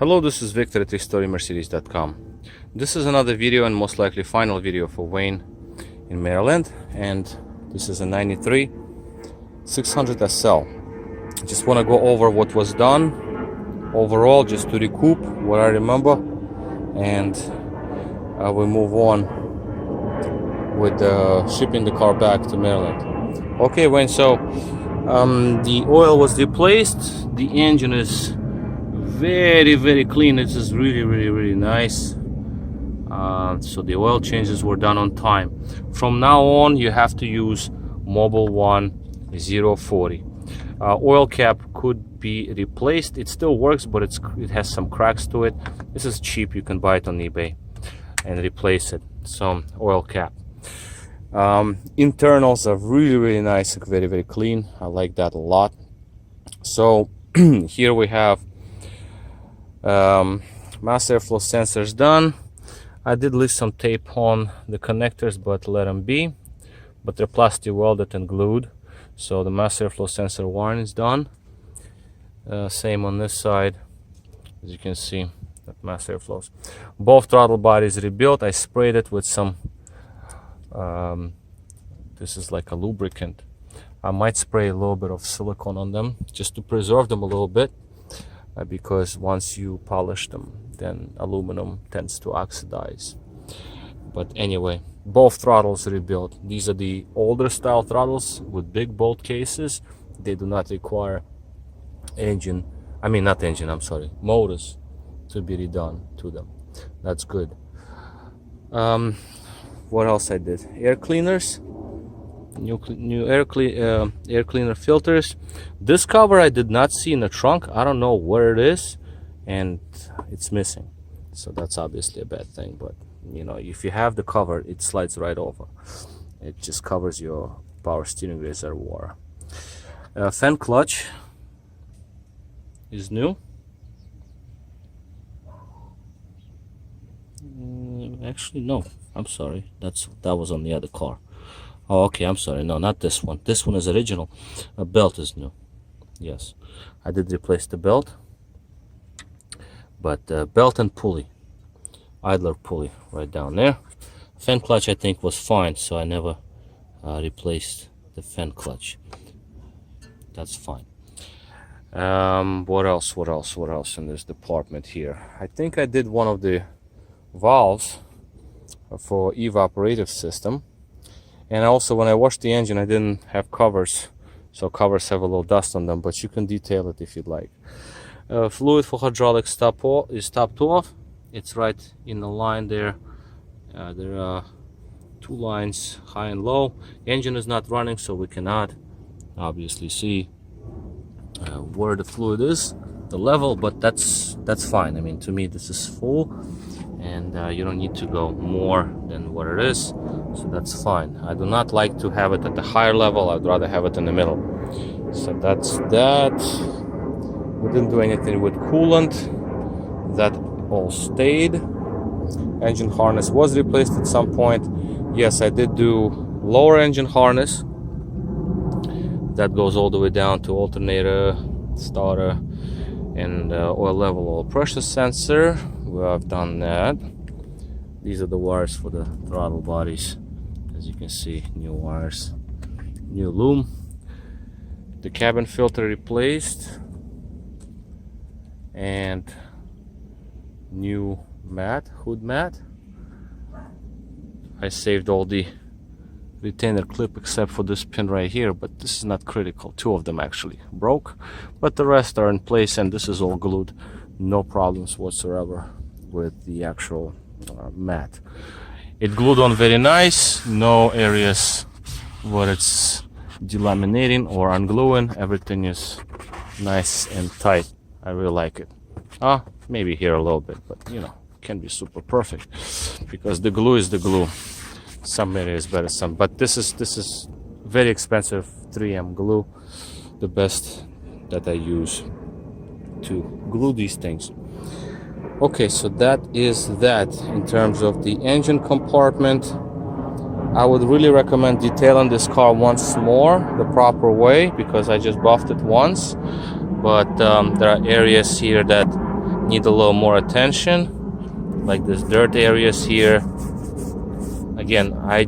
Hello, this is Victor at RestoreMercedes.com. This is another video and most likely final video for Wayne in Maryland, and this is a 93 600 SL. Just want to go over what was done overall, just to recoup what I remember, and we move on with shipping the car back to Maryland. Okay, Wayne, so the oil was replaced, the engine is very clean. This is really nice. So the oil changes were done on time. From now on you have to use Mobil 1 040. Oil cap could be replaced. It still works, but it has some cracks to it. This is cheap, you can buy it on eBay and replace it. Some oil cap. Internals are really nice, very clean. I like that a lot. So here we have mass airflow sensors done. I did leave some tape on the connectors, but let them be. But they're plastic welded and glued. So the mass airflow sensor wiring is done. Same on this side, as you can see, that mass airflows. Both throttle bodies rebuilt. I sprayed it with some. This is like a lubricant. I might spray a little bit of silicone on them just to preserve them a little bit. Because once you polish them, then aluminum tends to oxidize. But anyway, both throttles rebuilt. These are the older style throttles with big bolt cases. They do not require motors to be redone to them. That's good. What else I did? Air cleaners. New air cleaner filters. This cover I did not see in the trunk. I don't know where it is, and it's missing. So that's obviously a bad thing. But you know, if you have the cover, it slides right over. It just covers your power steering reservoir. Fan clutch is new. Actually, no. I'm sorry. That was on the other car. Oh, okay, I'm sorry. No, not this one. This one is original. A belt is new. Yes, I did replace the belt. But belt and pulley. Idler pulley right down there. Fan clutch I think was fine, so I never replaced the fan clutch. That's fine. What else in this department here? I think I did one of the valves for evaporative system. And also, when I washed the engine, I didn't have covers, so covers have a little dust on them, but you can detail it if you'd like. Fluid for hydraulics is topped off. It's right in the line there. There are two lines, high and low. Engine is not running, so we cannot obviously see where the fluid is, the level, but that's fine. I mean, to me, this is full, and you don't need to go more than what it is, so that's fine. I do not like to have it at the higher level. I'd rather have it in the middle. So that's that. We didn't do anything with coolant. That all stayed. Engine harness was replaced at some point. Yes, I did do lower engine harness. That goes all the way down to alternator, starter, and oil level, oil pressure sensor. Well, I've done that. These are the wires for the throttle bodies. As you can see, new wires, new loom. The cabin filter replaced, and new mat, hood mat. I saved all the retainer clip except for this pin right here, but this is not critical. Two of them actually broke, but the rest are in place, and this is all glued. No problems whatsoever with the actual mat. It glued on very nice. No areas where it's delaminating or ungluing. Everything is nice and tight. I really like it. Maybe here a little bit, but you know, it can be super perfect because the glue is the glue. Some areas better, some, but this is very expensive 3M glue, the best that I use to glue these things. Okay, so that is that in terms of the engine compartment. I would really recommend detailing this car once more the proper way, because I just buffed it once, but there are areas here that need a little more attention, like this dirt areas here. Again, I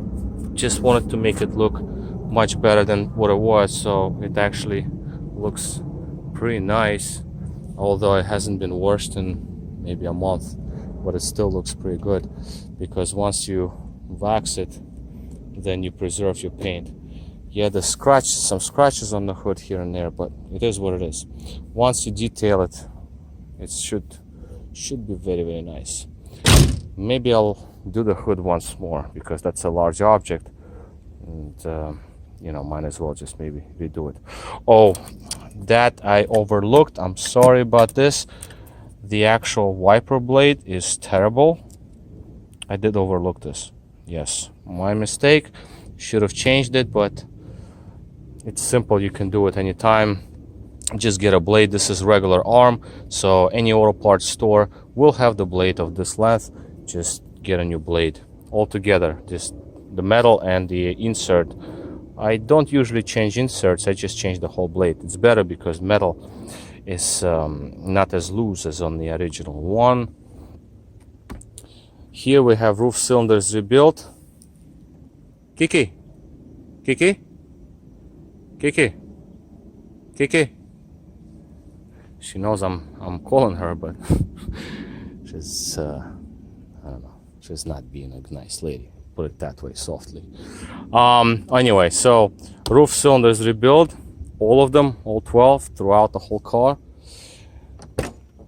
just wanted to make it look much better than what it was, so it actually looks pretty nice, although it hasn't been washed in maybe a month, but it still looks pretty good, because once you wax it, then you preserve your paint. Yeah, some scratches on the hood here and there, but it is what it is. Once you detail it, it should be very, very nice. Maybe I'll do the hood once more, because that's a large object, and you know, might as well just maybe redo it. Oh, that I overlooked, I'm sorry about this. The actual wiper blade is terrible. I did overlook this. Yes, my mistake. Should have changed it, but it's simple. You can do it anytime. Just get a blade. This is regular arm, so any auto parts store will have the blade of this length. Just get a new blade altogether, just the metal and the insert. I don't usually change inserts, I just change the whole blade. It's better because metal is not as loose as on the original one. Here we have roof cylinders rebuilt. Kiki, Kiki, Kiki, Kiki. She knows I'm calling her, but she's I don't know, she's not being a nice lady, put it that way, softly. Anyway, so roof cylinders rebuilt, all of them, all 12 throughout the whole car.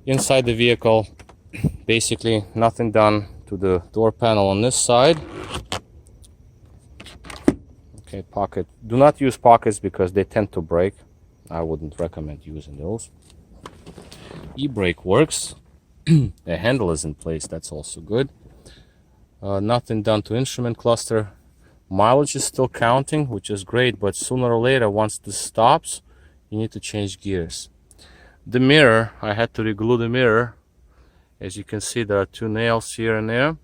Inside the vehicle, basically nothing done to the door panel on this side. Okay, pocket. Do not use pockets because they tend to break. I wouldn't recommend using those. E-brake works. The handle is in place, that's also good. Nothing done to instrument cluster. Mileage is still counting, which is great, but sooner or later, once this stops, you need to change gears. The mirror, I had to reglue the mirror. As you can see, there are 2 nails here and there.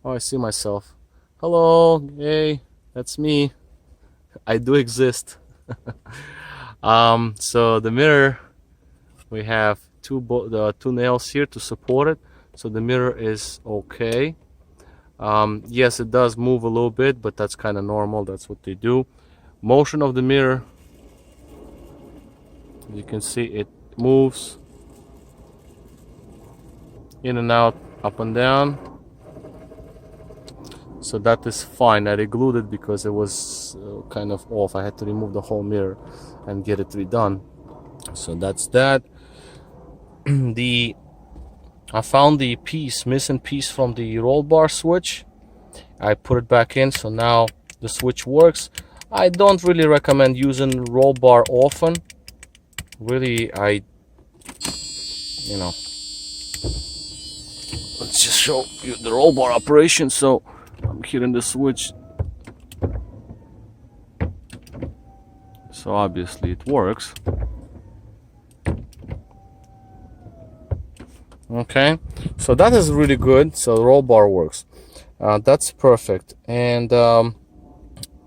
Oh, I see myself. Hello, hey, that's me. I do exist. So the mirror, we have two nails here to support it, so the mirror is okay. Yes, it does move a little bit, but that's kind of normal. That's what they do. Motion of the mirror, you can see it moves in and out, up and down, so that is fine. I re-glued it because it was kind of off. I had to remove the whole mirror and get it redone, so that's that. I found the missing piece from the roll bar switch. I put it back in, so now the switch works. I don't really recommend using roll bar often. Really, you know, let's just show you the roll bar operation. So I'm hitting the switch, so obviously it works. Okay, so that is really good. So the roll bar works. That's perfect. And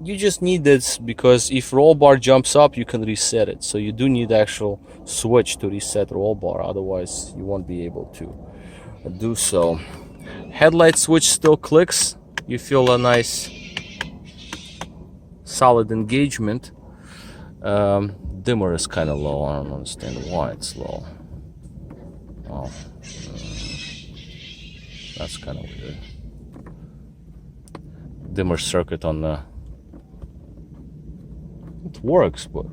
you just need this because if roll bar jumps up, you can reset it. So you do need actual switch to reset roll bar, otherwise you won't be able to do so. Headlight switch still clicks. You feel a nice solid engagement. Dimmer is kind of low. I don't understand why it's low. Oh, that's kind of weird. Dimmer circuit on the, it works, but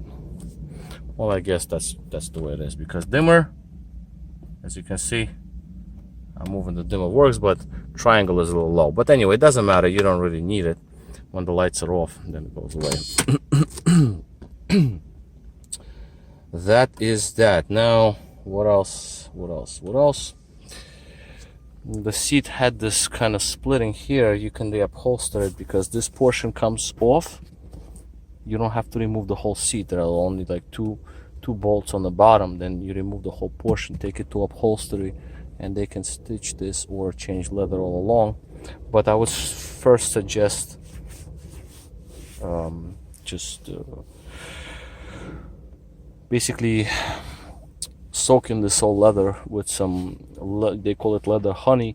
well, I guess that's the way it is, because dimmer, as you can see, I'm moving the dimmer works, but triangle is a little low. But anyway, it doesn't matter, you don't really need it. When the lights are off, then it goes away. That is that. Now what else? The seat had this kind of splitting here. You can reupholster it because this portion comes off. You don't have to remove the whole seat. There are only like two bolts on the bottom. Then you remove the whole portion, take it to upholstery, and they can stitch this or change leather all along. But I would first suggest basically soaking this whole leather with some they call it leather honey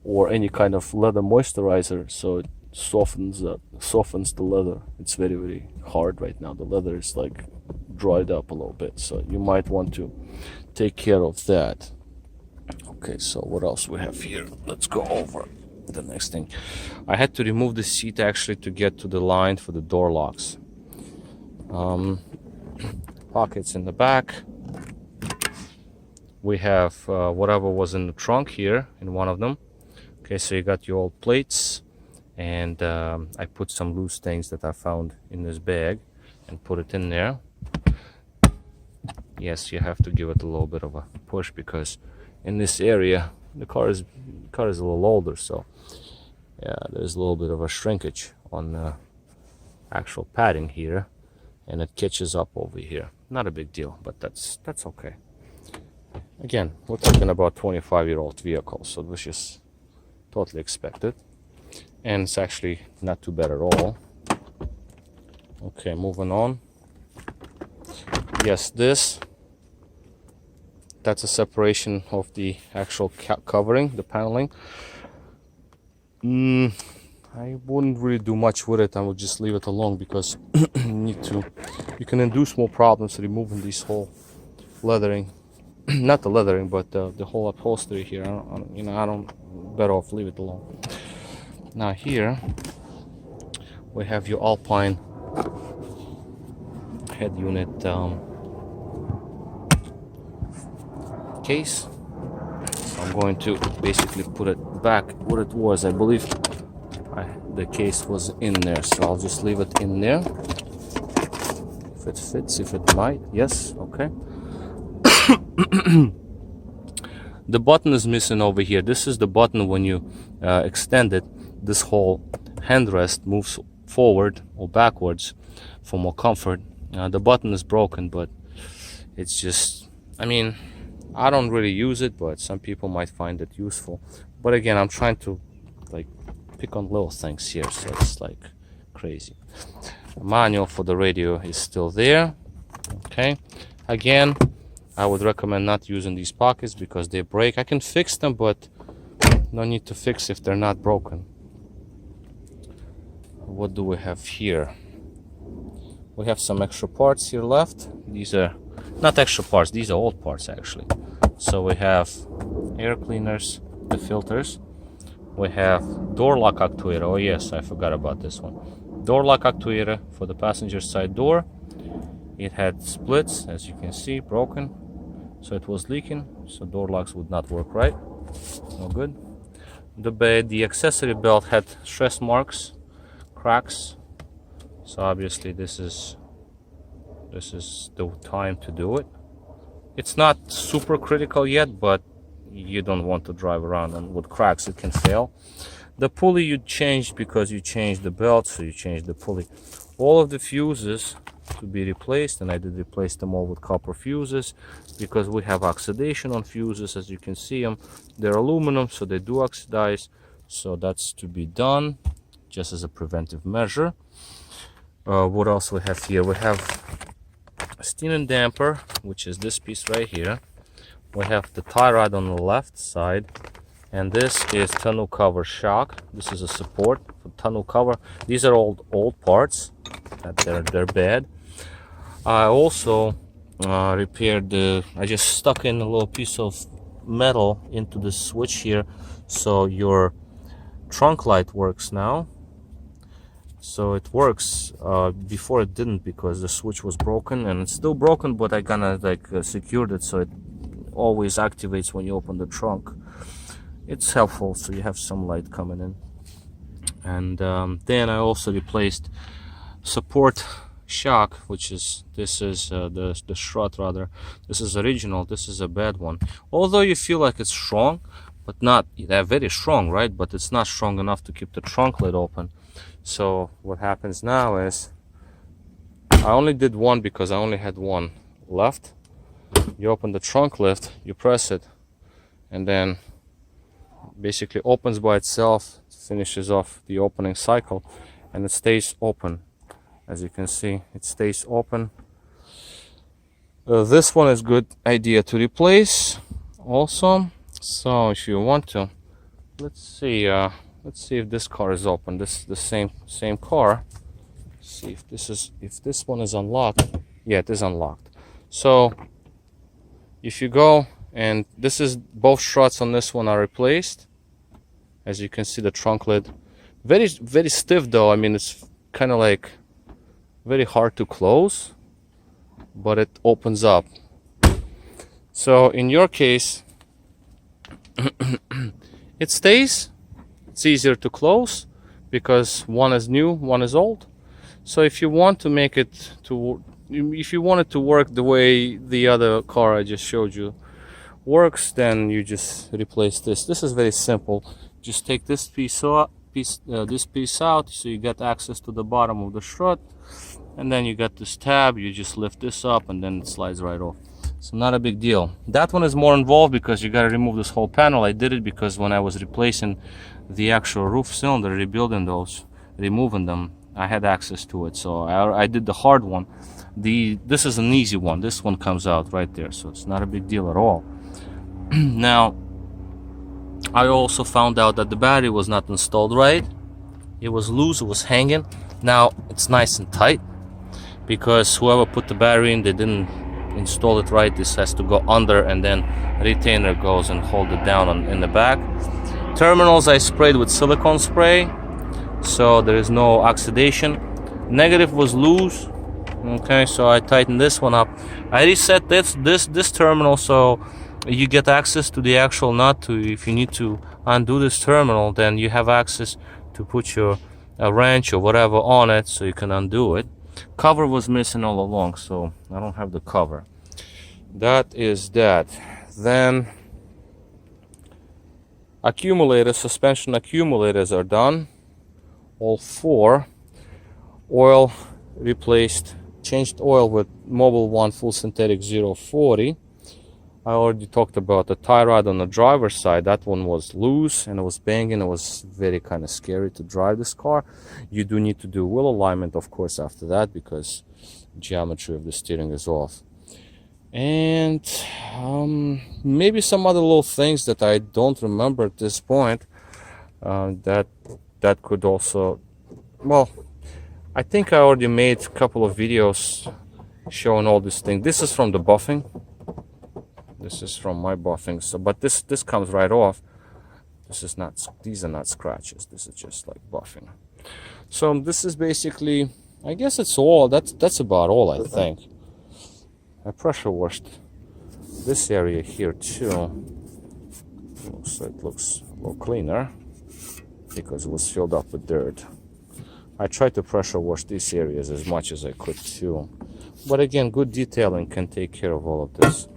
or any kind of leather moisturizer, so it softens the leather. It's very, very hard right now. The leather is like dried up a little bit, so you might want to take care of that. Okay, so what else we have here? Let's go over the next thing. I had to remove the seat actually to get to the line for the door locks. Pockets in the back. We have whatever was in the trunk here in one of them. Okay, so you got your old plates, and I put some loose things that I found in this bag and put it in there. Yes, you have to give it a little bit of a push because in this area the car is a little older, so yeah, there's a little bit of a shrinkage on the actual padding here, and it catches up over here. Not a big deal, but that's okay. Again, we're talking about 25-year-old vehicle, so this is totally expected, and it's actually not too bad at all. Okay, moving on. Yes, that's a separation of the actual covering, the paneling. I wouldn't really do much with it. I would just leave it alone because you can induce more problems removing this whole leathering, not the leathering, but the whole upholstery here. I don't better off leave it alone. Now here we have your Alpine head unit case. So I'm going to basically put it back where it was. I believe the case was in there, so I'll just leave it in there. If it fits, if it might, yes, okay. The button is missing over here. This is the button when you extend it. This whole handrest moves forward or backwards for more comfort. The button is broken, but it's just, I mean, I don't really use it, but some people might find it useful. But again, I'm trying to like pick on little things here, so it's like crazy. The manual for the radio is still there. Okay, again, I would recommend not using these pockets because they break. I can fix them, but no need to fix if they're not broken. What do we have here? We have some extra parts here left. These are not extra parts, these are old parts actually. So we have air cleaners, the filters. We have door lock actuator. Oh yes, I forgot about this one. Door lock actuator for the passenger side door. It had splits, as you can see, broken. So it was leaking, so door locks would not work right. No good. The accessory belt had stress marks, cracks. So obviously this is the time to do it. It's not super critical yet, but you don't want to drive around and with cracks it can fail. The pulley you changed because you changed the belt, so you changed the pulley. All of the fuses to be replaced, and I did replace them all with copper fuses because we have oxidation on fuses. As you can see them, they're aluminum, so they do oxidize, so that's to be done just as a preventive measure. What else we have here? We have a steam and damper, which is this piece right here. We have the tie rod on the left side, and this is tonneau cover shock. This is a support for tonneau cover. These are old parts that they're bad. I also repaired I just stuck in a little piece of metal into the switch here, so your trunk light works now. So it works. Before it didn't because the switch was broken, and it's still broken, but I kinda secured it so it always activates when you open the trunk. It's helpful, so you have some light coming in. And then I also replaced support shock, which is the strut rather. This is original. This is a bad one. Although you feel like it's strong, but not they're very strong, right? But it's not strong enough to keep the trunk lid open. So what happens now is I only did one because I only had one left. You open the trunk lift, you press it, and then basically opens by itself, finishes off the opening cycle, and it stays open. As you can see, it stays open This one is good idea to replace also. So if you want to, let's see if this car is open. This is the same car. See if this one is unlocked. Yeah, it is unlocked. So if you go, and this is both struts on this one are replaced. As you can see, the trunk lid very stiff though. I mean, it's kind of like very hard to close, but it opens up. So in your case, it stays. It's easier to close because one is new, one is old. So if you want to make it to, if you want it to work the way the other car I just showed you works, then you just replace this. This is very simple. Just take this piece out, so you get access to the bottom of the strut, and then you got this tab. You just lift this up, and then it slides right off. So not a big deal. That one is more involved because you got to remove this whole panel. I did it because when I was replacing the actual roof cylinder, rebuilding those, removing them, I had access to it, so I did the hard one. This is an easy one. This one comes out right there, so it's not a big deal at all. Now, I also found out that the battery was not installed right. It was loose, it was hanging. Now it's nice and tight because whoever put the battery in, they didn't install it right. This has to go under, and then retainer goes and hold it down in the back. Terminals I sprayed with silicone spray, so there is no oxidation. Negative was loose. Okay, so I tightened this one up. I reset this terminal, so you get access to the actual nut. If you need to undo this terminal, then you have access to put your wrench or whatever on it, so you can undo it. Cover was missing all along, so I don't have the cover. That is that. Then accumulators, suspension accumulators are done. All four. Oil replaced, changed oil with Mobil 1 full synthetic 040. I already talked about the tie rod on the driver's side. That one was loose and it was banging. It was very kind of scary to drive this car. You do need to do wheel alignment, of course, after that, because geometry of the steering is off. And maybe some other little things that I don't remember at this point, that could also, well, I think I already made a couple of videos showing all these things. This is from the buffing. This is from my buffing. So, but this comes right off. This is not. These are not scratches. This is just like buffing. So this is basically. I guess it's all. That's about all, I think. I pressure washed this area here too, so it looks a little cleaner because it was filled up with dirt. I tried to pressure wash these areas as much as I could too, but again, good detailing can take care of all of this.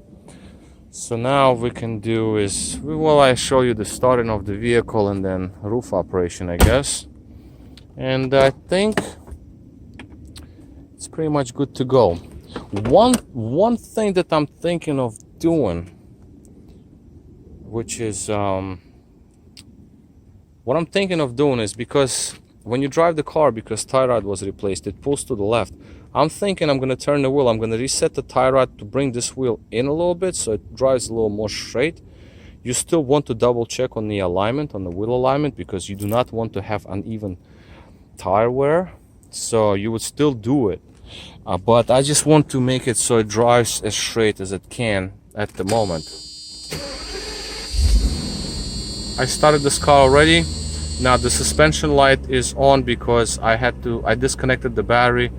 So now we can do is, well, I show you the starting of the vehicle and then roof operation, I guess, and I think it's pretty much good to go. One thing that I'm thinking of doing, which is what I'm thinking of doing is, because when you drive the car, because tie rod was replaced, it pulls to the left. I'm thinking I'm going to turn the wheel. I'm going to reset the tie rod to bring this wheel in a little bit so it drives a little more straight. You still want to double check on the alignment, on the wheel alignment, because you do not want to have uneven tire wear. So you would still do it. But I just want to make it so it drives as straight as it can at the moment. I started this car already. Now the suspension light is on because I disconnected the battery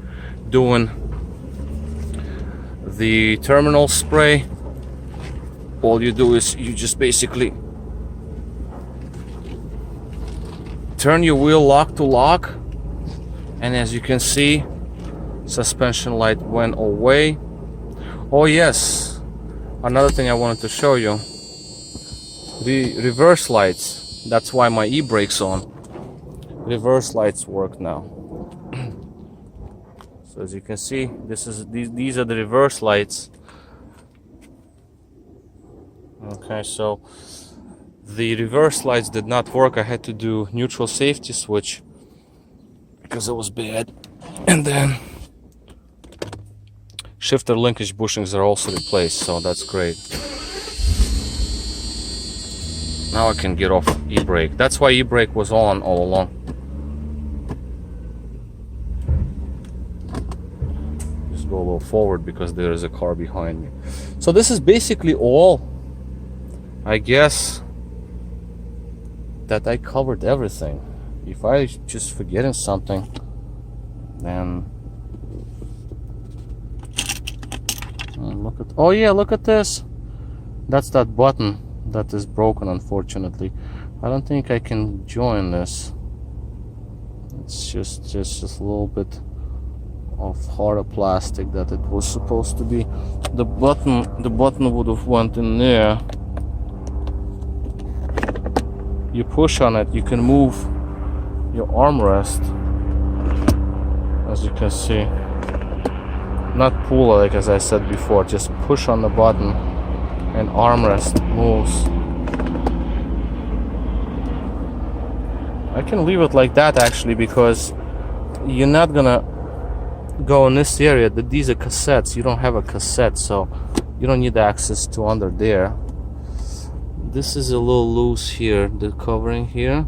doing the terminal spray. All you do is you just basically turn your wheel lock to lock, and as you can see, suspension light went away. Oh yes, another thing I wanted to show you, the reverse lights. That's why my e-brake's on. Reverse lights work now. So as you can see, these are the reverse lights. Okay, so the reverse lights did not work. I had to do neutral safety switch because it was bad, and then Shifter linkage bushings are also replaced, so that's great. Now I can get off e-brake. That's why e-brake was on all along. Just go a little forward because there is a car behind me. So this is basically all. I guess that I covered everything. If I just forgetting something, then look at, oh yeah, look at this. That's that button that is broken, unfortunately. I don't think I can join this. It's just a little bit of harder plastic that it was supposed to be. The button would have went in there. You push on it, you can move your armrest, as you can see. Not pull, like as I said before, just push on the button and armrest moves. I can leave it like that actually, because you're not gonna go in this area. These are cassettes. You don't have a cassette, so you don't need access to under there. This is a little loose here, the covering here,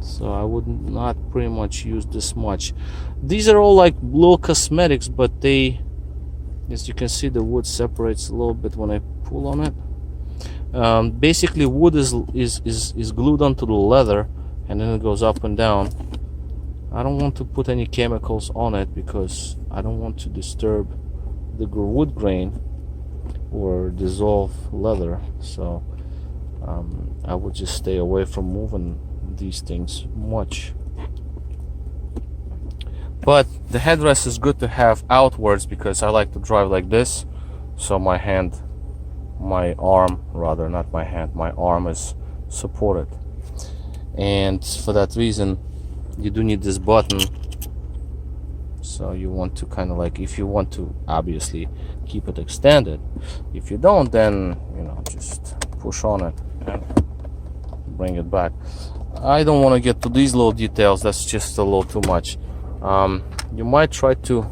so I would not pretty much use this much. These are all like little cosmetics, but they, as you can see, the wood separates a little bit when I pull on it. Basically wood is glued onto the leather, and then it goes up and down. I don't want to put any chemicals on it because I don't want to disturb the wood grain or dissolve leather, so I would just stay away from moving these things much. But the headrest is good to have outwards because I like to drive like this, so my arm rather, not my hand, my arm is supported. And for that reason you do need this button. So you want to kind of like, if you want to obviously keep it extended. If you don't, then you know, just push on it and bring it back. I don't want to get to these little details, that's just a little too much. You might try to,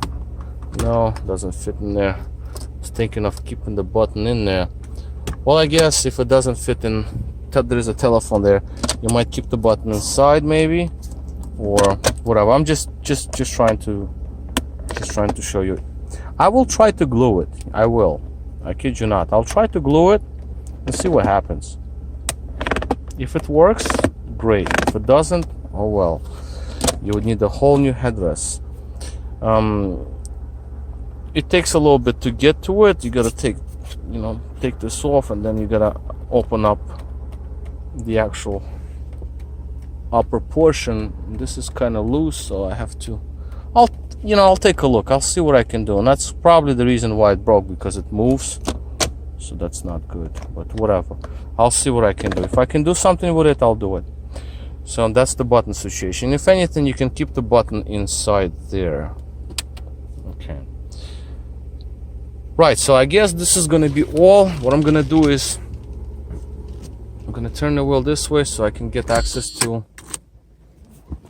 no, doesn't fit in there. I was thinking of keeping the button in there. Well, I guess if it doesn't fit in, there is a telephone there, you might keep the button inside maybe, or whatever. I'm just trying to show you. I will try to glue it. I kid you not. I'll try to glue it and see what happens. If it works, great. If it doesn't, oh well. You would need a whole new headrest. It takes a little bit to get to it. You gotta take this off, and then you gotta open up the actual upper portion. This is kind of loose, so I have to, I'll take a look. I'll see what I can do, and that's probably the reason why it broke, because it moves, so that's not good, but whatever. I'll see what I can do. If I can do something with it, I'll do it. So that's the button situation. If anything, you can keep the button inside there. Okay, right, so I guess this is gonna be all. What I'm gonna do is I'm gonna turn the wheel this way so I can get access to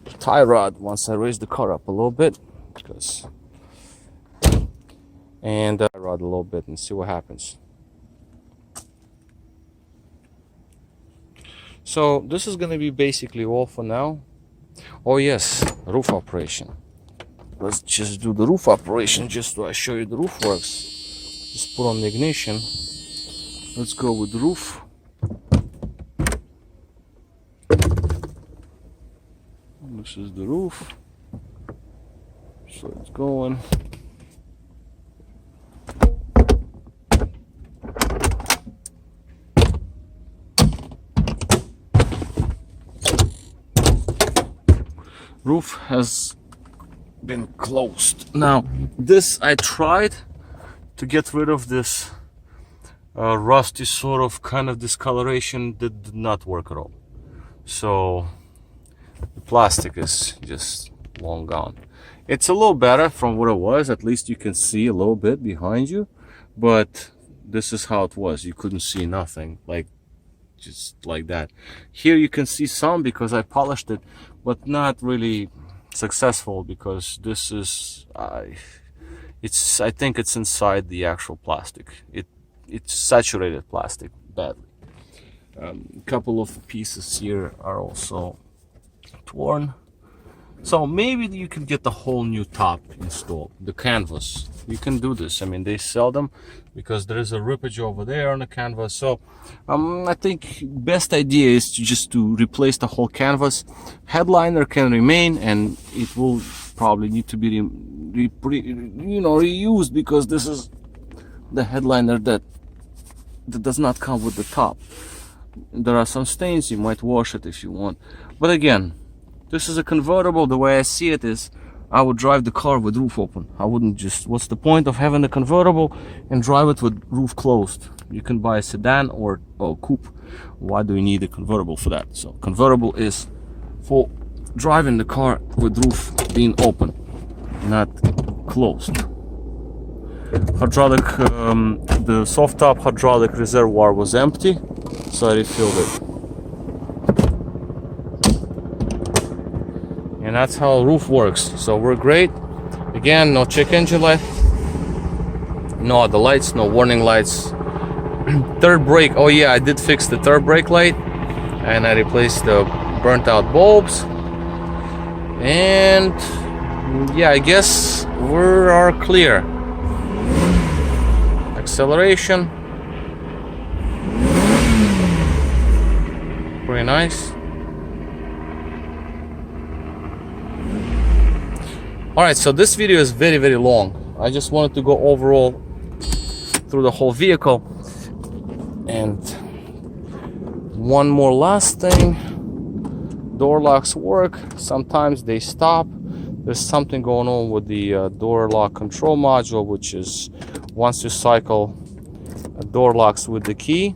the tie rod once I raise the car up a little bit, and rod a little bit and see what happens. So this is gonna be basically all for now. Oh yes, roof operation. Let's just do the roof operation just so I show you the roof works. Just put on the ignition. Let's go with the roof. This is the roof. So it's going. Roof has been closed. Now this, I tried to get rid of this rusty sort of kind of discoloration that did not work at all. So the plastic is just long gone. It's a little better from what it was. At least you can see a little bit behind you, but this is how it was. You couldn't see nothing, like just like that. Here you can see some because I polished it, but not really successful, because this is I think it's inside the actual plastic. It's saturated plastic badly. A couple of pieces here are also torn. So maybe you can get the whole new top installed, the canvas. You can do this. I mean, they sell them because there is a rippage over there on the canvas. So I think best idea is to replace the whole canvas. Headliner can remain, and it will probably need to be reused, because this is the headliner that does not come with the top. There are some stains. You might wash it if you want, but again, this is a convertible. The way I see it is, I would drive the car with roof open. I wouldn't just, what's the point of having a convertible and drive it with roof closed? You can buy a sedan or coupe. Why do you need a convertible for that? So convertible is for driving the car with roof being open, not closed. Hydraulic, the soft top hydraulic reservoir was empty, so I refilled it. And that's how roof works. So we're great. Again, no check engine light, no other lights, no warning lights. Third brake, oh yeah, I did fix the third brake light, and I replaced the burnt out bulbs. And yeah, I guess we are clear. Acceleration, pretty nice. Alright, so this video is very, very long. I just wanted to go overall through the whole vehicle. And one more last thing. Door locks work. Sometimes they stop. There's something going on with the door lock control module, which is once you cycle door locks with the key,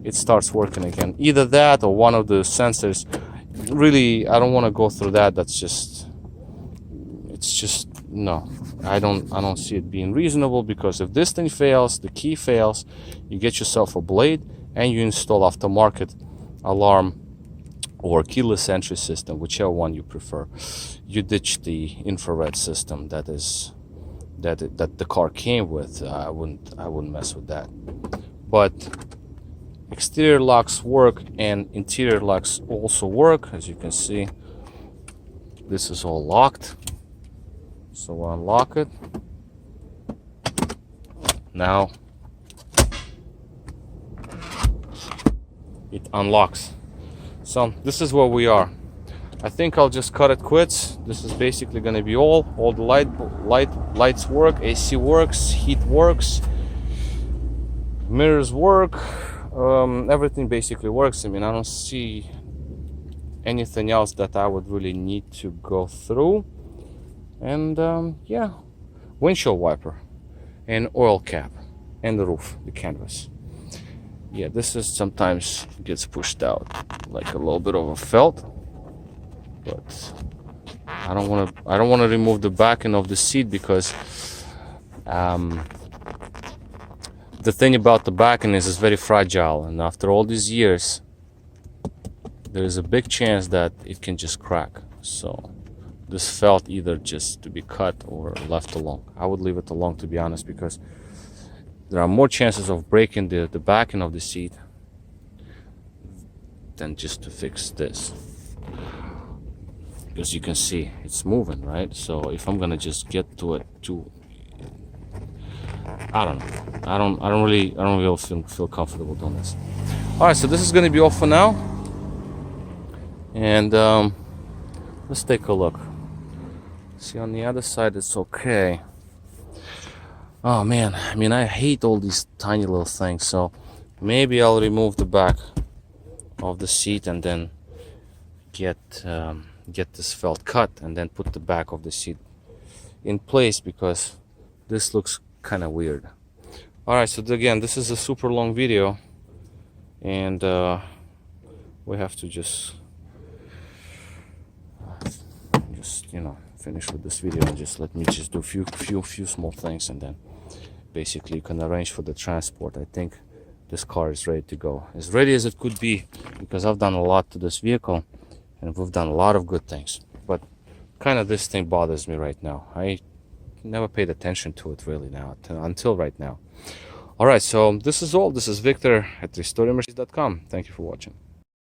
it starts working again. Either that or one of the sensors. Really, I don't want to go through that. It's just no. I don't see it being reasonable, because if this thing fails, the key fails, you get yourself a blade and you install aftermarket alarm or keyless entry system, whichever one you prefer. You ditch the infrared system that the car came with. I wouldn't mess with that. But exterior locks work and interior locks also work. As you can see, this is all locked. So I'll unlock it. Now it unlocks. So this is where we are. I think I'll just cut it quits. This is basically going to be all the lights work, AC works, heat works, mirrors work, everything basically works. I mean, I don't see anything else that I would really need to go through. And yeah, windshield wiper and oil cap and the roof, the canvas. Yeah, this is sometimes gets pushed out like a little bit of a felt, but I don't want to remove the backing of the seat, because the thing about the backing is it's very fragile, and after all these years there is a big chance that it can just crack. So this felt either just to be cut or left alone. I would leave it alone, to be honest, because there are more chances of breaking the backing of the seat than just to fix this. Because you can see it's moving, right? So if I'm gonna just get to it I don't know. I don't really feel comfortable doing this. Alright, so this is gonna be all for now. And let's take a look. See, on the other side it's okay. Oh man, I mean, I hate all these tiny little things. So maybe I'll remove the back of the seat and then get this felt cut and then put the back of the seat in place, because this looks kind of weird. Alright, so again, this is a super long video, and we have to just finish with this video, and just let me just do a few small things, and then basically you can arrange for the transport. I think this car is ready to go, as ready as it could be, because I've done a lot to this vehicle and we've done a lot of good things, but kind of this thing bothers me right now. never paid attention to it really now, until right now. All right, so this is all. This is Victor at restoremercedes.com. Thank you for watching.